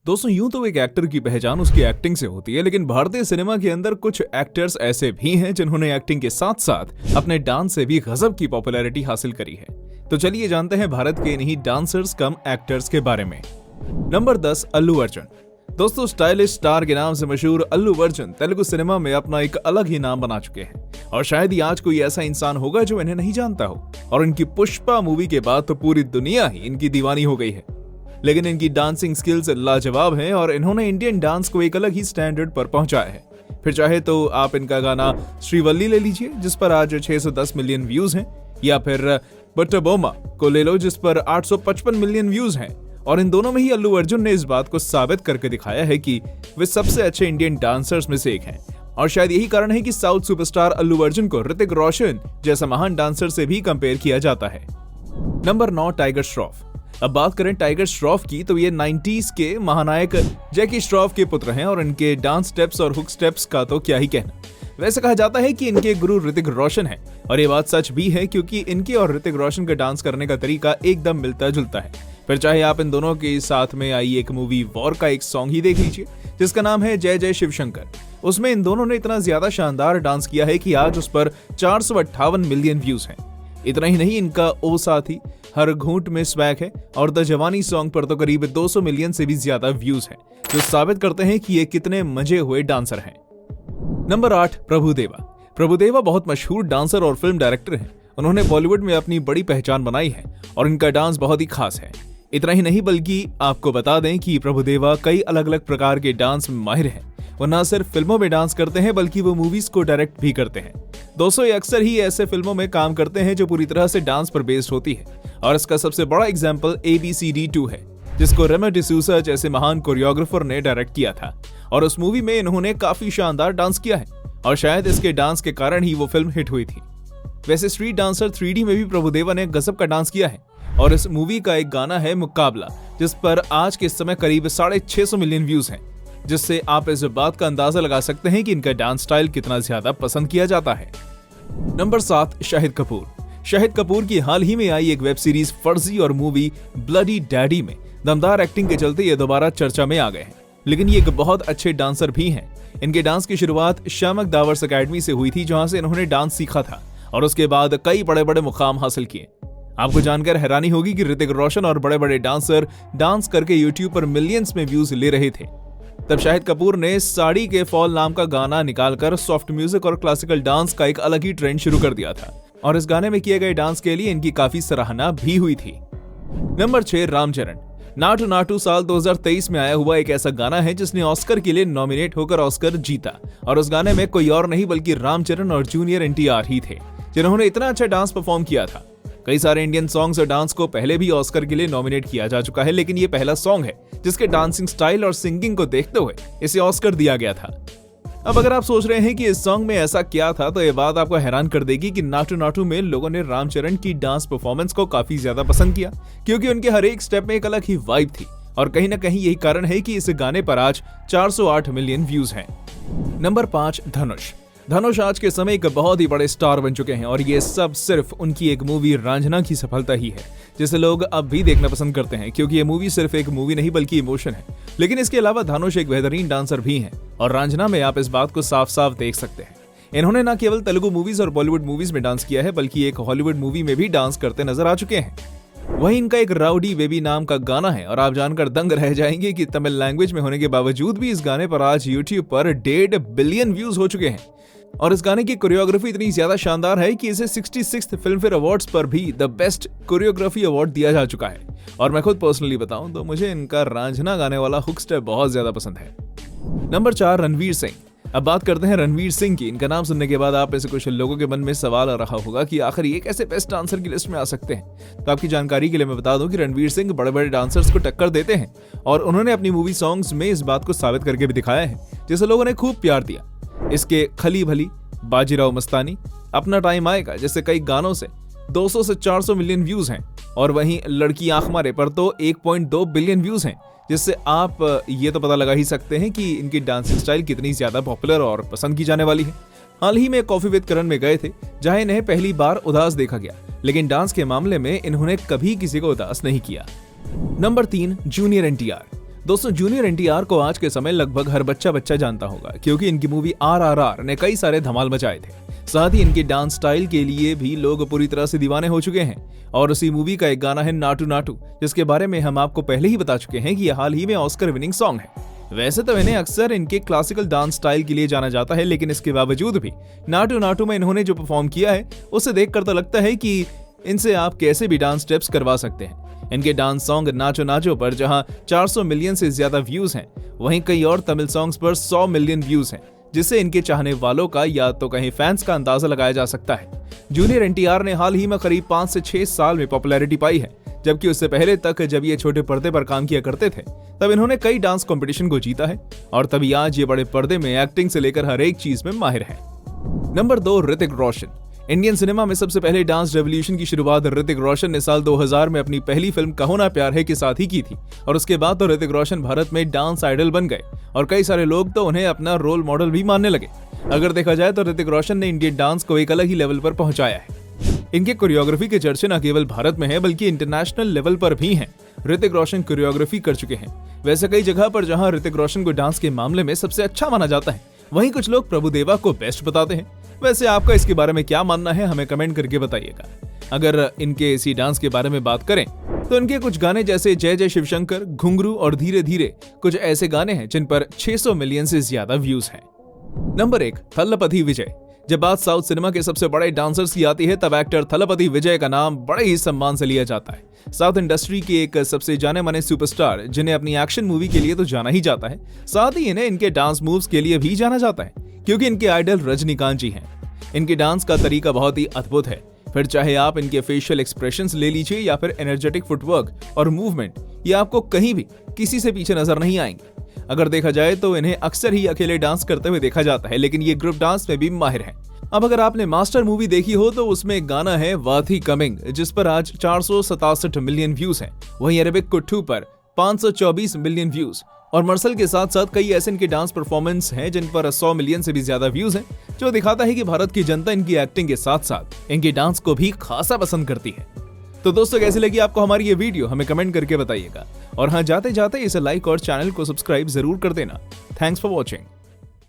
दोस्तों यूं तो एक एक्टर की पहचान उसकी एक्टिंग से होती है, लेकिन भारतीय सिनेमा के अंदर कुछ एक्टर्स ऐसे भी हैं जिन्होंने एक्टिंग के साथ साथ अपने डांस से भी गजब की पॉपुलैरिटी हासिल करी है। तो चलिए जानते हैं भारत के इन्हीं डांसर्स कम एक्टर्स के बारे में। नंबर 10, अल्लू अर्जुन। दोस्तों स्टाइलिश स्टार के नाम से मशहूर अल्लू अर्जुन तेलुगु सिनेमा में अपना एक अलग ही नाम बना चुके हैं और शायद ही आज कोई ऐसा इंसान होगा जो इन्हें नहीं जानता हो। और इनकी पुष्पा मूवी के बाद तो पूरी दुनिया ही इनकी दीवानी हो गई है। लेकिन इनकी डांसिंग स्किल्स लाजवाब हैं और इन्होंने इंडियन डांस को एक अलग ही स्टैंडर्ड पर पहुंचाया है। फिर चाहे तो आप इनका गाना श्रीवल्ली ले लीजिए जिस पर आज 610 मिलियन व्यूज हैं, या फिर बट्टबोमा को ले लो जिस पर 855 मिलियन व्यूज हैं। और इन दोनों में ही अल्लू अर्जुन ने इस बात को साबित करके दिखाया है कि वे सबसे अच्छे इंडियन डांसर्स में से एक हैं। और शायद यही कारण है कि साउथ सुपरस्टार अल्लू अर्जुन को ऋतिक रोशन जैसा महान डांसर से भी कंपेयर किया जाता है। Number 9, tiger Shroff. अब बात करें टाइगर श्रॉफ की तो ये 90s के महानायक जैकी श्रॉफ के पुत्र हैं और इनके डांस स्टेप्स और हुक स्टेप्स का तो क्या ही कहना। वैसे कहा जाता है कि इनके गुरु ऋतिक रोशन है और ये बात सच भी है क्योंकि इनके और ऋतिक रोशन का डांस करने का तरीका एकदम मिलता जुलता है। फिर चाहे आप इन दोनों के साथ में आई एक मूवी वॉर का एक सॉन्ग ही देख लीजिए जिसका नाम है जय जय शिव शंकर। उसमें इन दोनों ने इतना ज्यादा शानदार डांस किया है कि आज उस पर 458 मिलियन व्यूज हैं। इतना ही नहीं, इनका ओ साथी हर घूंट में स्वैग है और द जवानी सॉन्ग पर तो करीब 200 मिलियन से भी ज्यादा व्यूज हैं, जो साबित करते हैं कि ये कितने मजे हुए डांसर हैं। नंबर 8, प्रभुदेवा। प्रभुदेवा बहुत मशहूर डांसर और फिल्म डायरेक्टर हैं। उन्होंने बॉलीवुड में अपनी बड़ी पहचान बनाई है और इनका डांस बहुत ही खास है। इतना ही नहीं बल्कि आपको बता दें कि प्रभुदेवा कई अलग अलग प्रकार के डांस में माहिर हैं। वो न सिर्फ फिल्मों में डांस करते हैं बल्कि वो मूवीज को डायरेक्ट भी करते हैं। दोस्तों ये अक्सर ही ऐसे फिल्मों में काम करते हैं जो पूरी तरह से डांस पर बेस्ड होती है और इसका सबसे बड़ा एग्जाम्पल ABCD 2 है जिसको रेमो डिसूजा जैसे महान कोरियोग्राफर ने डायरेक्ट किया था। और उस मूवी में इन्होंने काफी शानदार डांस किया है और शायद इसके डांस के कारण ही वो फिल्म हिट हुई थी। वैसे स्ट्रीट डांसर 3D में भी प्रभुदेवा ने गजब का डांस किया है और इस मूवी का एक गाना है मुकाबला जिस पर आज के समय करीब 650 मिलियन व्यूज हैं, जिससे आप इस बात का अंदाजा लगा सकते हैं कि इनका डांस स्टाइल कितना ज्यादा पसंद किया जाता है। नंबर 7, शाहिद कपूर। शाहिद कपूर की हाल ही में आई एक वेब सीरीज फर्जी और मूवी ब्लडी डैडी में दमदार एक्टिंग के चलते ये दोबारा चर्चा में आ गए हैं। लेकिन ये एक बहुत अच्छे डांसर भी हैं। इनके डांस की शुरुआत शामक दावर्स अकेडमी से हुई थी जहां से इन्होंने डांस सीखा था और उसके बाद कई बड़े बड़े मुकाम हासिल किए। आपको जानकर हैरानी होगी कि ऋतिक रोशन और बड़े बड़े डांसर डांस करके यूट्यूब पर मिलियंस में व्यूज ले रहे थे। तब शाहिद कपूर ने साड़ी के फॉल नाम का गाना निकालकर सॉफ्ट म्यूजिक और क्लासिकल डांस का एक अलग ही ट्रेंड शुरू कर दिया था और इस गाने में किए गए डांस के लिए इनकी काफी सराहना भी हुई थी। नंबर 6, रामचरण। नाटू नाटू साल 2023 में आया हुआ एक ऐसा गाना है जिसने ऑस्कर के लिए नॉमिनेट होकर ऑस्कर जीता और उस गाने में कोई और नहीं बल्कि रामचरण और जूनियर NTR ही थे जिन्होंने इतना अच्छा डांस परफॉर्म किया था। कई सारे इंडियन सॉन्ग्स और डांस को पहले भी ऑस्कर के लिए नॉमिनेट किया जा चुका है, लेकिन ये पहला सॉन्ग है जिसके डांसिंग स्टाइल और सिंगिंग को देखते हुए इसे ऑस्कर दिया गया था। अब अगर आप सोच रहे हैं कि इस सॉन्ग में ऐसा क्या था तो ये बात आपको हैरान कर देगी कि नाटू नाटू में लोगों ने रामचरण की डांस परफॉर्मेंस को काफी ज्यादा पसंद किया क्योंकि उनके हर एक स्टेप में एक अलग ही वाइब थी और कहीं ना कहीं यही कारण है कि इस गाने पर आज 408 मिलियन व्यूज हैं। नंबर 5, धनुष। धनुष आज के समय एक बहुत ही बड़े स्टार बन चुके हैं और ये सब सिर्फ उनकी एक मूवी रांझना की सफलता ही है जिसे लोग अब भी देखना पसंद करते हैं क्योंकि ये मूवी सिर्फ एक मूवी नहीं बल्कि इमोशन है। लेकिन इसके अलावा धनुष एक बेहतरीन डांसर भी हैं और रांझना में आप इस बात को साफ साफ देख सकते हैं। इन्होंने न केवल तेलुगु मूवीज और बॉलीवुड मूवीज में डांस किया है बल्कि एक हॉलीवुड मूवी में भी डांस करते नजर आ चुके हैं। वहीं इनका एक राउडी बेबी नाम का गाना है और आप जानकर दंग रह जाएंगे कि तमिल लैंग्वेज में होने के बावजूद भी इस गाने पर आज यूट्यूब पर 1.5 बिलियन व्यूज हो चुके हैं। और इस गाने की कोरियोग्राफी इतनी ज्यादा शानदार है कि इसे 66th फिल्म फेयर अवार्ड्स पर भी द बेस्ट कोरियोग्राफी अवार्ड दिया जा चुका है। और मैं खुद पर्सनली बताऊं तो मुझे इनका रांझना गाने वाला हुक स्टेप बहुत ज्यादा पसंद है। नंबर 4, रणवीर सिंह। अब बात करते हैं रणवीर सिंह की। इनका नाम सुनने के बाद आप में से कुछ लोगों के मन में सवाल आ रहा होगा कि आखिर ये कैसे बेस्ट डांसर की लिस्ट में आ सकते हैं। तो आपकी जानकारी के लिए मैं बता दूं कि रणवीर सिंह बड़े बड़े डांसर्स को टक्कर देते हैं और उन्होंने अपनी मूवी सॉन्ग्स में इस बात को साबित करके भी दिखाया है जिसे लोगों ने खूब प्यार दिया। इसके खली भली, बाजीराव मस्तानी, अपना टाइम आएगा जैसे कई गानों से 200 से 400 मिलियन व्यूज हैं और वहीं लड़की आंख मारे पर तो 1.2 बिलियन व्यूज हैं, जिससे आप ये तो पता लगा ही सकते हैं कि इनकी डांसिंग स्टाइल कितनी ज्यादा पॉपुलर और पसंद की जाने वाली है। हाल ही में कॉफी विद करण में गए थे जहां इन्हें पहली बार उदास देखा गया, लेकिन डांस के मामले में इन्होंने कभी किसी को उदास नहीं किया। Number 3, junior NTR। दोस्तों जूनियर एनटीआर को आज के समय लगभग हर बच्चा जानता होगा, क्योंकि इनकी मूवी RRR ने कई सारे धमाल मचाए थे। साथ ही इनके डांस स्टाइल के लिए भी लोग पूरी तरह से दीवाने हो चुके हैं। और उसी मूवी का एक गाना है नाटू नाटू, जिसके बारे में हम आपको पहले ही बता चुके हैं कि यह हाल ही में ऑस्कर विनिंग सॉन्ग है। वैसे तो इन्हें अक्सर इनके क्लासिकल डांस स्टाइल के लिए जाना जाता है, लेकिन इसके बावजूद भी नाटू नाटू में इन्होंने जो परफॉर्म किया है उसे देखकर तो लगता है कि इनसे आप कैसे भी डांस स्टेप्स करवा सकते हैं। इनके डांस सॉन्ग नाचो नाचो पर जहां 400 मिलियन से ज्यादा व्यूज हैं, वहीं कई और तमिल सॉन्ग्स पर 100 मिलियन व्यूज हैं, जिससे इनके चाहने वालों का या तो कहीं फैंस का अंदाजा लगाया जा सकता है। जूनियर एनटीआर ने हाल ही में करीब 5 से 6 साल में पॉपुलैरिटी पाई है, जबकि उससे पहले तक जब ये छोटे पर्दे पर काम किया करते थे तब इन्होंने कई डांस कंपटीशन को जीता है और तभी आज ये बड़े पर्दे में एक्टिंग से लेकर हर एक चीज में माहिर है। Number 2, Hrithik Roshan. Indian cinema में सबसे पहले डांस रेवोल्यूशन की शुरुआत ऋतिक रोशन ने साल 2000 में अपनी पहली फिल्म कहो ना प्यार है के साथ ही की थी और उसके बाद तो ऋतिक रोशन भारत में डांस आइडल बन गए और कई सारे लोग तो उन्हें अपना रोल मॉडल भी मानने लगे। अगर देखा जाए तो ऋतिक रोशन ने इंडियन डांस को एक अलग ही लेवल पर पहुंचाया है। इनके कोरियोग्राफी के चर्चे न केवल भारत में है बल्कि इंटरनेशनल लेवल पर भी हैं। ऋतिक रोशन कोरियोग्राफी कर चुके हैं। वैसे कई जगह पर जहां ऋतिक रोशन को डांस के मामले में सबसे अच्छा माना जाता है, वहीं कुछ लोग प्रभुदेवा को बेस्ट बताते हैं। वैसे आपका इसके बारे में क्या मानना है, हमें कमेंट करके बताइएगा। अगर इनके इसी डांस के बारे में बात करें तो इनके कुछ गाने जैसे जय जय शिवशंकर, घुंघरू और धीरे धीरे कुछ ऐसे गाने हैं जिन पर 600 मिलियन से ज्यादा व्यूज हैं। नंबर 1, थलपति विजय। जब बात साउथ सिनेमा के सबसे बड़े डांसर्स की आती है तब एक्टर थलपति विजय का नाम बड़े ही सम्मान से लिया जाता है। साउथ इंडस्ट्री के एक सबसे जाने माने सुपरस्टार जिन्हें अपनी एक्शन मूवी के लिए तो जाना ही जाता है, साथ ही इन्हें इनके डांस मूव्स के लिए भी जाना जाता है, क्योंकि इनके आइडल रजनीकांत जी हैं। इनके डांस का तरीका बहुत ही अद्भुत है, फिर चाहे आप इनके फेशियल एक्सप्रेशंस ले लीजिए या फिर एनर्जेटिक फुटवर्क और मूवमेंट, ये आपको कहीं भी किसी से पीछे नजर नहीं आएंगे। अगर देखा जाए तो इन्हें अक्सर ही अकेले डांस करते हुए देखा जाता है, लेकिन ये ग्रुप डांस में भी माहिर हैं। अब अगर आपने मास्टर मूवी देखी हो तो उसमें एक गाना है वाथी कमिंग, जिस पर आज 467 मिलियन व्यूज हैं। वहीं अरेबिक कुट्टू पर 524 मिलियन व्यूज और मर्सल के साथ साथ कई ऐसे इनके डांस परफॉर्मेंस हैं जिन पर 100 मिलियन से भी ज्यादा व्यूज हैं, जो दिखाता है कि भारत की जनता इनकी एक्टिंग के साथ साथ इनके डांस को भी खासा पसंद करती है। तो दोस्तों कैसी लगी आपको हमारी ये वीडियो, हमें कमेंट करके बताइएगा। और हाँ, जाते जाते इसे लाइक और चैनल को सब्सक्राइब जरूर कर देना। Thanks for watching.